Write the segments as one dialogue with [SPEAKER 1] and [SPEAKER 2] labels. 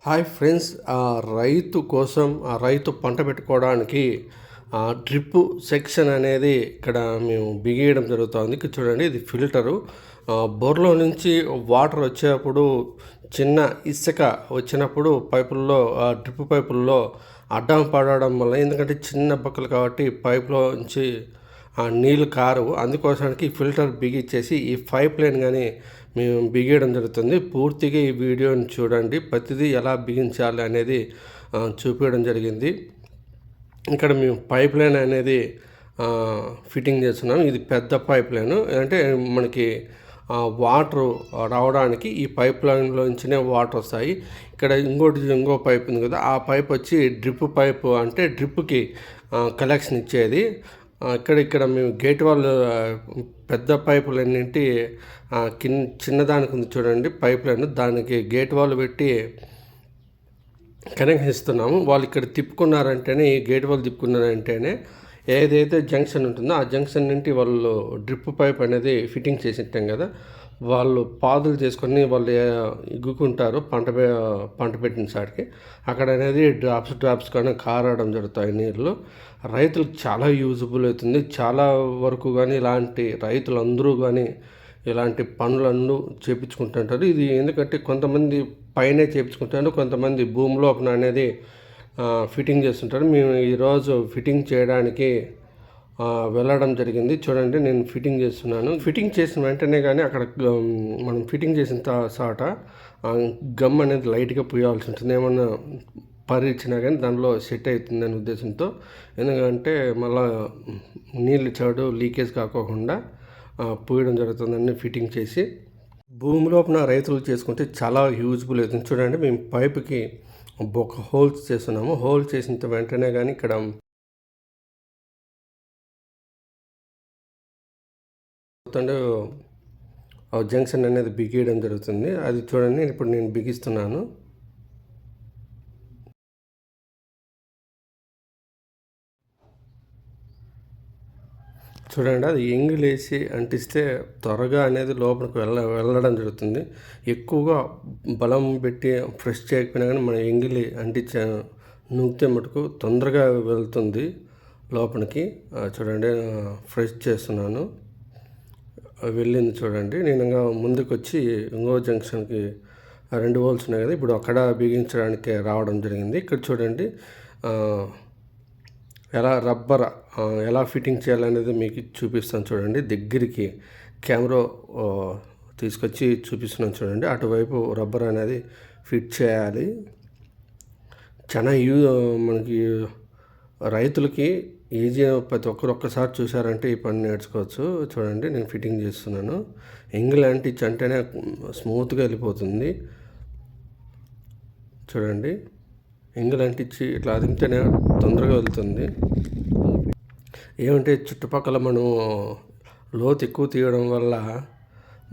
[SPEAKER 1] Hi friends, రైతు కోసం రైతు పంట పెట్టుకోవడానికి డ్రిప్ సెక్షన్ అనేది ఇక్కడ మేము బిగియడం జరుగుతుంది. ఇక్కడ చూడండి, ఇది ఫిల్టరు. బోర్లో నుంచి వాటర్ వచ్చేటప్పుడు చిన్న ఇసుక వచ్చినప్పుడు పైపుల్లో డ్రిప్ పైపుల్లో అడ్డం పడడం వల్ల, ఎందుకంటే చిన్న బక్కలు కాబట్టి పైపులో నుంచి నీళ్ళు కారు, అందుకోసానికి ఫిల్టర్ బిగించేసి ఈ పైప్ లైన్ కానీ మేము బిగించడం జరుగుతుంది. పూర్తిగా ఈ వీడియోని చూడండి, ప్రతిదీ ఎలా బిగించాలి అనేది చూపించడం జరిగింది. ఇక్కడ మేము పైప్ లైన్ అనేది ఫిట్టింగ్ చేస్తున్నాం. ఇది పెద్ద పైప్ లైన్, అంటే మనకి వాటర్ రావడానికి ఈ పైప్ లైన్లోంచినే వాటర్ వస్తాయి. ఇక్కడ ఇంకో పైప్ ఉంది కదా, ఆ పైప్ వచ్చి డ్రిప్ పైప్, అంటే డ్రిప్కి కలెక్షన్ ఇచ్చేది. ఇక్కడ మేము గేట్ వాళ్ళు పెద్ద పైపులన్నింటి చిన్నదానికి ఉంది చూడండి పైప్ లైన్, దానికి గేట్ వాళ్ళు పెట్టి కనెక్షన్ ఇస్తున్నాము. వాళ్ళు ఇక్కడ తిప్పుకున్నారంటేనే, ఈ గేట్ వాళ్ళు తిప్పుకున్నారంటేనే ఏదైతే జంక్షన్ ఉంటుందో ఆ జంక్షన్ నుండి వాళ్ళు డ్రిప్ పైప్ అనేది ఫిట్టింగ్ చేసి ఉంటాం కదా, వాళ్ళు పాదులు చేసుకొని వాళ్ళు ఇగ్గుకుంటారు పంట పెట్టిన సాటికి. అక్కడ అనేది డ్రాప్స్ కానీ కారడం జరుగుతాయి నీళ్ళు. రైతులకు చాలా యూజబుల్ అవుతుంది. చాలా వరకు కానీ ఇలాంటి రైతులందరూ కానీ ఇలాంటి పనులను చేయించుకుంటుంటారు. ఇది ఎందుకంటే కొంతమంది పైనే చేయించుకుంటారు, కొంతమంది భూమిలో అనేది ఫిట్టింగ్ చేస్తుంటారు. మేము ఈరోజు ఫిట్టింగ్ చేయడానికి వెళ్ళడం జరిగింది. చూడండి, నేను ఫిట్టింగ్ చేస్తున్నాను. ఫిట్టింగ్ చేసిన వెంటనే కానీ అక్కడ మనం ఫిట్టింగ్ చేసిన చోట గమ్ అనేది లైట్గా పూయాల్సి ఉంటుంది. ఏమన్నా పరిచినా కానీ దానిలో సెట్ అవుతుంది అనే ఉద్దేశంతో, ఎందుకంటే మళ్ళీ నీళ్ళు చెడు లీకేజ్ కాకోకుండా పూయడం జరుగుతుందని ఫిట్టింగ్ చేసి భూమి లోపల రైతులు చేసుకుంటే చాలా యూజ్ఫుల్ అవుతుంది. చూడండి, మేము పైపుకి ఒక హోల్స్ చేస్తున్నాము. హోల్ చేసిన వెంటనే కానీ ఇక్కడ జంక్షన్ అనేది బిగియడం జరుగుతుంది. అది చూడండి, ఇప్పుడు నేను బిగిస్తున్నాను. చూడండి, అది ఎంగిలేసి అంటిస్తే త్వరగా అనేది లోపలికి వెళ్ళడం జరుగుతుంది. ఎక్కువగా బలం పెట్టి ఫ్రెష్ చేయకపోయినా కానీ మన ఎంగిలి నూగితే మటుకు తొందరగా వెళ్తుంది లోపలికి. చూడండి, ఫ్రెష్ చేస్తున్నాను. వెళ్ళింది చూడండి. నేను ఇంకా ముందుకు వచ్చి ఇంకో జంక్షన్కి 2 హోల్స్ ఉన్నాయి కదా, ఇప్పుడు అక్కడ బిగించడానికి రావడం జరిగింది. ఇక్కడ చూడండి, రబ్బర్ ఎలా ఫిట్టింగ్ చేయాలనేది మీకు చూపిస్తాను. చూడండి, దగ్గరికి కెమెరా తీసుకొచ్చి చూపిస్తున్నాను. చూడండి, అటువైపు రబ్బర్ అనేది ఫిట్ చేయాలి. చాలా మనకి రైతులకి ఈజీ. ప్రతి ఒక్కరు ఒక్కసారి చూసారంటే ఈ పని నేర్చుకోవచ్చు. చూడండి, నేను ఫిట్టింగ్ చేస్తున్నాను. ఎంగిల్ అంటించి అంటేనే స్మూత్గా వెళ్ళిపోతుంది. చూడండి, ఎంగిల్ అంటించి ఇట్లా అదిమితేనే తొందరగా వెళ్తుంది. ఏమంటే చుట్టుపక్కల మనం లోతు ఎక్కువ తీయడం వల్ల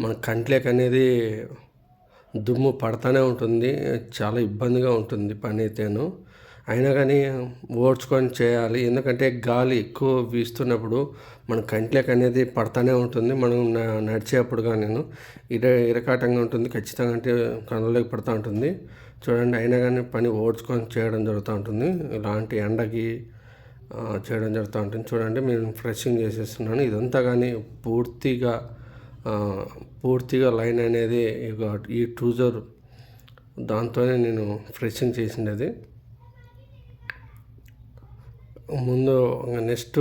[SPEAKER 1] మన కంట్లోకి అనేది దుమ్ము పడతానే ఉంటుంది. చాలా ఇబ్బందిగా ఉంటుంది పని అయితేను. అయినా కానీ ఓడ్చుకొని చేయాలి, ఎందుకంటే గాలి ఎక్కువ వీస్తున్నప్పుడు మన కంట్లోకి అనేది పడతానే ఉంటుంది. మనం నడిచేప్పుడు కానీ ఇరకాటంగా ఉంటుంది, ఖచ్చితంగా అంటే కళ్ళలోకి పడుతూ ఉంటుంది. చూడండి, అయినా కానీ పని ఓడ్చుకొని చేయడం జరుగుతూ ఉంటుంది. ఇలాంటి ఎండకి చేయడం జరుగుతూ ఉంటుంది. చూడండి, నేను ఫ్రెషింగ్ చేసేస్తున్నాను. ఇదంతా కానీ పూర్తిగా లైన్ అనేది ఈ ట్రూజర్ దాంతోనే నేను ఫ్రెషింగ్ చేసినది. ముందు నెక్స్ట్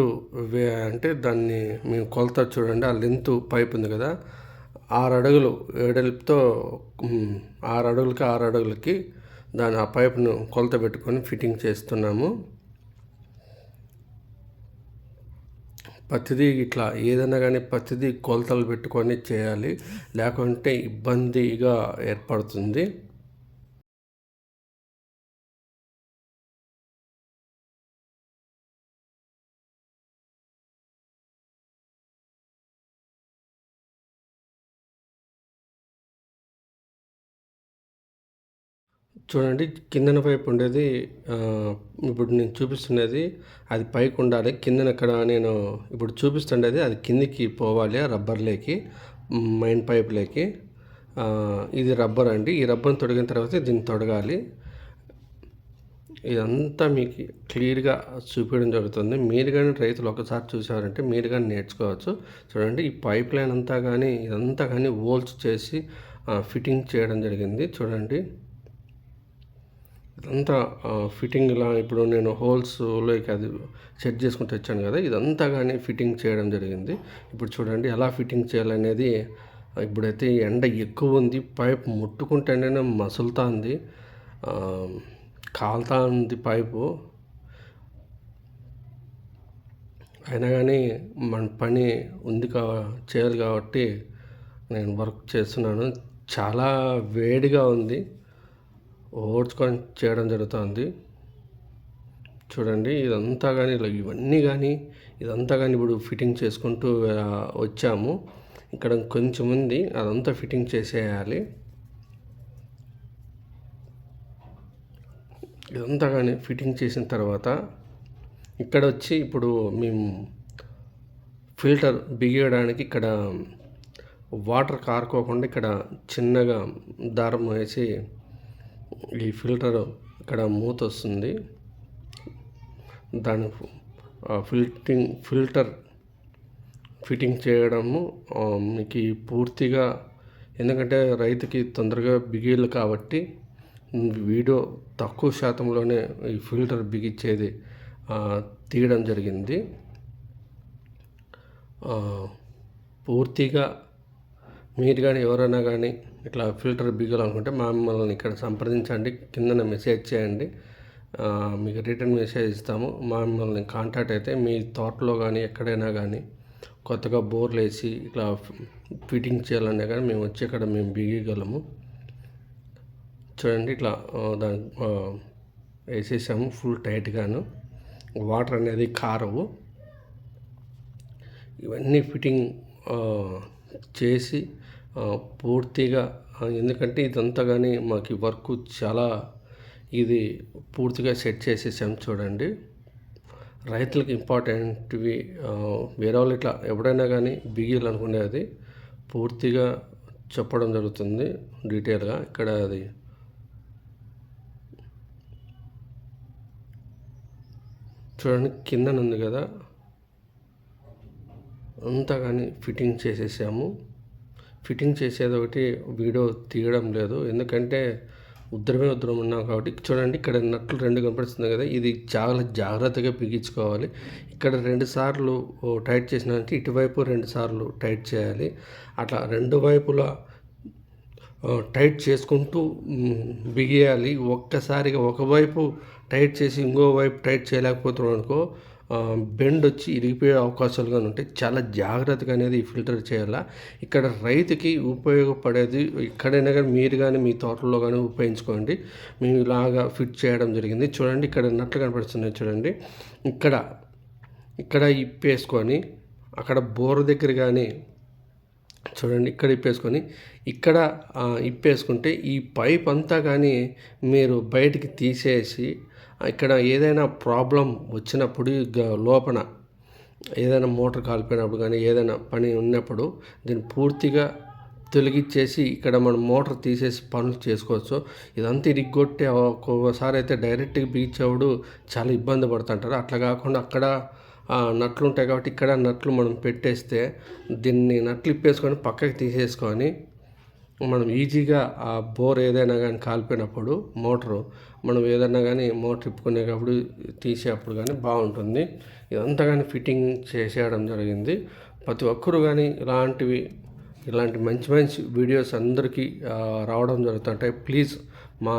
[SPEAKER 1] అంటే దాన్ని మేము కొలత చూడండి, ఆ లెంత్ పైప్ ఉంది కదా, 6 అడుగులు వెడల్పుతో 6 అడుగులకి 6 అడుగులకి ఆ పైపును కొలత పెట్టుకొని ఫిట్టింగ్ చేస్తున్నాము. ప్రతిదీ ఇట్లా ఏదైనా కానీ ప్రతిదీ కొలతలు పెట్టుకొని చేయాలి, లేకుంటే ఇబ్బందిగా ఏర్పడుతుంది. చూడండి, కిందన పైపు ఉండేది ఇప్పుడు నేను చూపిస్తున్నది అది పైకి ఉండాలి. కిందన ఇక్కడ నేను ఇప్పుడు చూపిస్తుండేది అది కిందికి పోవాలి, రబ్బర్లోకి, మెయిన్ పైప్లోకి. ఇది రబ్బర్ అండి. ఈ రబ్బర్ని తొడిగిన తర్వాత దీన్ని తొడగాలి. ఇదంతా మీకు క్లియర్‌గా చూపియడం జరుగుతుంది. మీరు గాని రైతులు ఒకసారి చూసారంటే మీరు గాని నేర్చుకోవచ్చు. చూడండి ఈ పైప్ లైన్ అంతా గాని ఇదంతా గాని హోల్స్ చేసి ఫిట్టింగ్ చేయడం జరిగింది. చూడండి. ఇదంతా ఫిట్టింగ్ ఇలా ఇప్పుడు నేను హోల్స్‌లోకి అది సెట్ చేసుకుంటూ వచ్చాను కదా! ఇదంతా గాని ఫిట్టింగ్ చేయడం జరిగింది. ఇప్పుడు చూడండి ఎలా ఫిట్టింగ్ చేయాలనేది ఇప్పుడైతే ఎండ ఎక్కువ ఉంది. పైప్ ముట్టుకుంటేనే మసులుతాంది. కాలుతా ఉంది పైపు. అయినా కానీ మన పని ఉంది చేయాలి కాబట్టి నేను వర్క్ చేస్తున్నాను. చాలా వేడిగా ఉంది. ఓడ్చుకొని చేయడం జరుగుతుంది. చూడండి ఇదంతా కానీ ఇవన్నీ కానీ ఇదంతా కానీ ఇప్పుడు ఫిట్టింగ్ చేసుకుంటూ వచ్చాము. ఇక్కడ కొంచెం ఉంది, అదంతా ఫిట్టింగ్ చేసేయాలి. ఇదంతా కానీ ఫిట్టింగ్ చేసిన తర్వాత ఇక్కడ వచ్చి ఇప్పుడు మేము ఫిల్టర్ బిగియడానికి ఇక్కడ వాటర్ కారుకోకుండా ఇక్కడ చిన్నగా దారం వేసి ఈ ఫిల్టర్ ఇక్కడ మూత వస్తుంది. దాని ఫిల్టర్ ఫిట్టింగ్ చేయడము మీకు పూర్తిగా, ఎందుకంటే రైతుకి తొందరగా బిగియాలి కాబట్టి వీడియో తక్కువ శాతంలోనే ఈ ఫిల్టర్ బిగించేది తీయడం జరిగింది. పూర్తిగా మీరు కానీ ఎవరైనా కానీ ఇట్లా ఫిల్టర్ బిగాలనుకుంటే మమ్మల్ని ఇక్కడ సంప్రదించండి. కిందన మెసేజ్ చేయండి, మీకు రిటర్న్ మెసేజ్ ఇస్తాము. మమ్మల్ని కాంటాక్ట్ అయితే మీ తోటలో కానీ ఎక్కడైనా కానీ కొత్తగా బోర్లు వేసి ఇట్లా ఫిట్టింగ్ చేయాలన్నా కానీ మేము వచ్చి ఇక్కడ మేము బిగగలము. చూడండి ఇట్లా దాని వేసేసాము ఫుల్ టైట్గాను. వాటర్ అనేది కారవు. ఇవన్నీ ఫిట్టింగ్ చేసి పూర్తిగా, ఎందుకంటే ఇదంతా కానీ మాకు వర్క్ చాలా ఇది పూర్తిగా సెట్ చేసేసాము. చూడండి రైతులకు ఇంపార్టెంట్వి వేరే వాళ్ళు ఇట్లా ఎప్పుడైనా కానీ బిగియాలనుకునేది పూర్తిగా చెప్పడం జరుగుతుంది డీటెయిల్గా. ఇక్కడ అది చూడండి కిందన ఉంది కదా, అంతా కానీ ఫిట్టింగ్ చేసేసాము. ఫిట్టింగ్ చేసేది ఒకటి వీడియో తీయడం లేదు, ఎందుకంటే ఉద్దరం ఉన్నాం కాబట్టి. చూడండి ఇక్కడ నట్లు 2 కనపడుతుంది కదా, ఇది చాలా జాగ్రత్తగా బిగించుకోవాలి. ఇక్కడ 2 సార్లు టైట్ చేసినాక ఇటువైపు 2 సార్లు టైట్ చేయాలి. అట్లా 2 వైపులా టైట్ చేసుకుంటూ బిగియాలి. ఒక్కసారిగా ఒకవైపు టైట్ చేసి ఇంకో వైపు టైట్ చేయలేకపోతున్నాం అనుకో బెండ్ వచ్చి ఇరిగిపోయే అవకాశాలు కానీ ఉంటాయి. చాలా జాగ్రత్తగా అనేది ఈ ఫిల్టర్ చేయాలా. ఇక్కడ రైతుకి ఉపయోగపడేది ఎక్కడైనా కానీ మీరు కానీ మీ తోటలో కానీ ఉపయోగించుకోండి. మేము ఇలాగా ఫిట్ చేయడం జరిగింది. చూడండి ఇక్కడ నట్లు కనపడుతున్నాయి. చూడండి ఇక్కడ ఇప్పేసుకొని అక్కడ బోర్ దగ్గర కానీ చూడండి ఇక్కడ ఇప్పేసుకొని ఇక్కడ ఇప్పేసుకుంటే ఈ పైప్ అంతా కానీ మీరు బయటికి తీసేసి ఇక్కడ ఏదైనా ప్రాబ్లం వచ్చినప్పుడు లోపల ఏదైనా మోటార్ కాలిపోయినప్పుడు కానీ ఏదైనా పని ఉన్నప్పుడు దీన్ని పూర్తిగా తొలగించేసి ఇక్కడ మనం మోటార్ తీసేసి పనులు చేసుకోవచ్చు. ఇదంతా ఇరిగొట్టే ఒక్కోసారి అయితే డైరెక్ట్గా బిగించేవాడు చాలా ఇబ్బంది పడుతుంటారు. అట్లా కాకుండా అక్కడ నట్లు ఉంటాయి కాబట్టి ఇక్కడ నట్లు మనం పెట్టేస్తే దీన్ని నట్లు ఇప్పేసుకొని పక్కకి తీసేసుకొని మనం ఈజీగా ఆ బోర్ ఏదైనా కానీ కాలిపోయినప్పుడు మోటారు మనం ఏదైనా కానీ మోటార్ ఇప్పుకునేటప్పుడు తీసేటప్పుడు కానీ బాగుంటుంది. ఇదంతా కానీ ఫిట్టింగ్ చేసేయడం జరిగింది. ప్రతి ఒక్కరు కానీ ఇలాంటి మంచి వీడియోస్ అందరికీ రావడం జరుగుతుంటాయి. ప్లీజ్ మా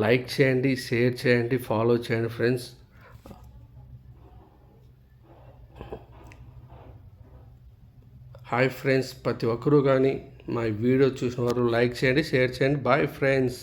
[SPEAKER 1] లైక్ చేయండి, షేర్ చేయండి, ఫాలో చేయండి ఫ్రెండ్స్. హాయ్ ఫ్రెండ్స్, ప్రతి ఒక్కరూ కానీ మా వీడియో చూసిన వారు లైక్ చేయండి, షేర్ చేయండి. Bye friends.